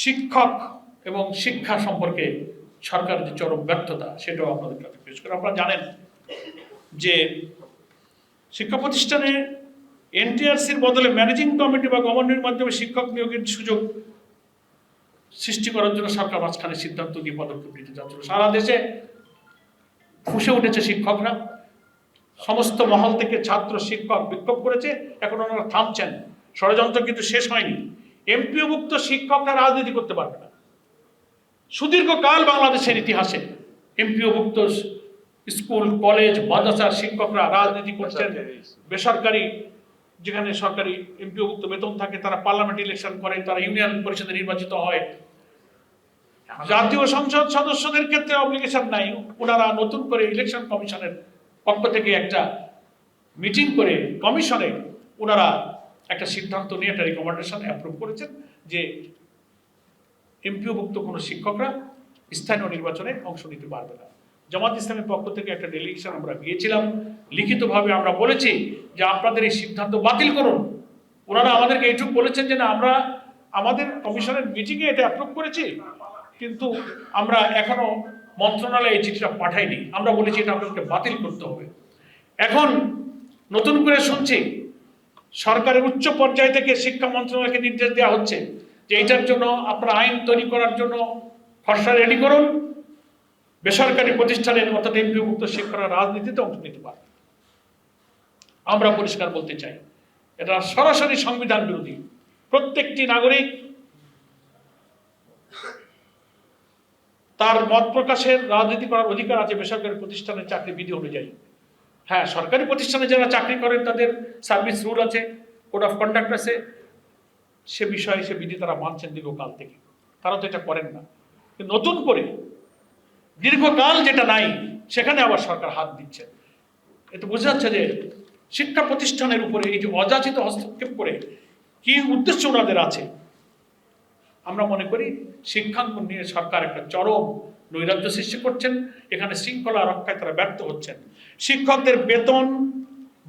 শিক্ষক এবং শিক্ষা সম্পর্কে সরকারের যে চরম ব্যর্থতা সেটাও আপনাদের কাছে পেশ করে। আপনারা জানেন যে শিক্ষা প্রতিষ্ঠানে এনটিআরসির বদলে ম্যানেজিং কমিটি বা গভর্নমেন্টের মাধ্যমে শিক্ষক নিয়োগের সুযোগ সৃষ্টি করার জন্য সরকার মাঝখানে সিদ্ধান্ত নিয়ে পদক্ষেপ নিতে যাচ্ছিল। সারা দেশে ফুঁসে উঠেছে শিক্ষকরা, সমস্ত মহল থেকে ছাত্র শিক্ষক বিক্ষোভ করেছে, এখন ওনারা থামছেন। ষড়যন্ত্র কিন্তু শেষ হয়নি। এমপিওভুক্ত শিক্ষকরা রাজনীতি করতে পারবে না। সুদীর্ঘকাল বাংলাদেশের ইতিহাসে এমপিওভুক্ত স্কুল কলেজ মাদ্রাসার শিক্ষকরা রাজনীতি করছেন। বেসরকারি যেখানে সরকারি এমপিওভুক্ত বেতন থাকে তারা পার্লামেন্ট ইলেকশন করে, তারা ইউনিয়ন পরিষদে নির্বাচিত হয়। জাতীয় সংসদ সদস্যদের ক্ষেত্রে অব্লিগেশন নাই, ওনারা নতুন করে ইলেকশন কমিশনের পক্ষ থেকে একটা মিটিং করে কমিশনে ওনারা একটা সিদ্ধান্ত নিয়ে একটা রিকমেন্ডেশন অ্যাপ্রুভ করেছেন যে এমপিওভুক্ত কোনো শিক্ষকরা স্থানীয় নির্বাচনে অংশ নিতে পারবে না। জামাত ইসলামের পক্ষ থেকে একটা ডেলিগেশন আমরা গিয়েছিলাম, লিখিতভাবে আমরা বলেছি যে আপনাদের এই সিদ্ধান্ত বাতিল করুন। ওনারা আমাদেরকে এইটুকু বলেছেন যে না, আমরা আমাদের কমিশনের মিটিংয়ে এটা অ্যাপ্রুভ করেছি, কিন্তু আমরা এখনো মন্ত্রণালয়ে এই চিঠিটা পাঠাইনি। আমরা বলেছি এটা আপনাদেরকে বাতিল করতে হবে। এখন নতুন করে শুনছি সরকারের উচ্চ পর্যায় থেকে শিক্ষা মন্ত্রণালয়কে নির্দেশ দেওয়া হচ্ছে যে এটার জন্য আপনারা আইন তৈরি করার জন্য খসড়া রেডি করুন। বেসরকারি প্রতিষ্ঠানের অর্থাৎ এমপিওভুক্ত শিক্ষকরা রাজনীতিতে অংশ নিতে পারবে। আমরা পরিষ্কার বলতে চাই এটা সরাসরি সংবিধান বিরোধী। প্রত্যেকটি নাগরিক তার মত প্রকাশের রাজনীতি করার অধিকার আছে বেসরকারি প্রতিষ্ঠানের চাকরি বিধি অনুযায়ী। হ্যাঁ, সরকারি প্রতিষ্ঠানে যারা চাকরি করেন তাদের সার্ভিস রুল আছে, কোড অফ কন্ডাক্ট আছে, সে বিষয়ে সে বিধি তারা মানছেন দীর্ঘকাল থেকে, তারা তো এটা করেন না। নতুন করে দীর্ঘকাল যেটা নাই সেখানে আবার সরকার হাত দিচ্ছে। এতে বোঝা যাচ্ছে যে শিক্ষা প্রতিষ্ঠানের উপরে এই যে অযাচিত হস্তক্ষেপ করে কি উদ্দেশ্য ওনাদের আছে। আমরা মনে করি শিক্ষাঙ্গন নিয়ে সরকার একটা চরম নৈরাজ্য সৃষ্টি করছেন, এখানে শৃঙ্খলা রক্ষায় তারা ব্যর্থ হচ্ছেন। শিক্ষকদের বেতন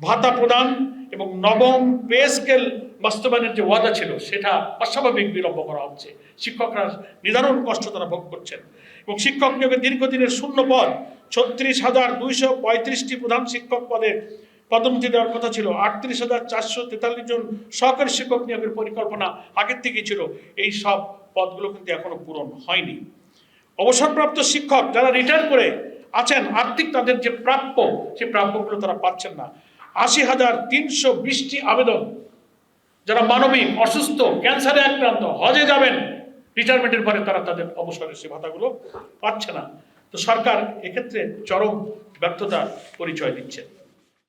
ভাতা প্রদান এবং নবম পে স্কেল বাস্তবায়নের যে ওয়াদা ছিল সেটা অস্বাভাবিক বিলম্ব করা হচ্ছে। শিক্ষকরা নিদারুণ কষ্ট তারা ভোগ করছেন এবং শিক্ষক নিয়োগের দীর্ঘদিনের শূন্য পদ 36,235টি প্রধান শিক্ষক পদে পদোন্নতি দেওয়ার কথা ছিল। 38,443 জন সহকারী শিক্ষক নিয়োগের পরিকল্পনা আগের থেকেই ছিল। এই সব পদগুলো কিন্তু এখনো পূরণ হয়নি। অবসরপ্রাপ্ত শিক্ষক যারা রিটায়ার করে আছেন, আর্থিক তাদের যে প্রাপ্য সেই প্রাপ্যগুলো তারা পাচ্ছেন না। 80,320টি আবেদন, যারা মানবিক অসুস্থ ক্যান্সারে আক্রান্ত হজে যাবেন রিটায়ারমেন্টের পরে তারা তাদের অবসরের সে ভাতাগুলো পাচ্ছে না। তো সরকার এক্ষেত্রে চরম ব্যর্থতার পরিচয় দিচ্ছে।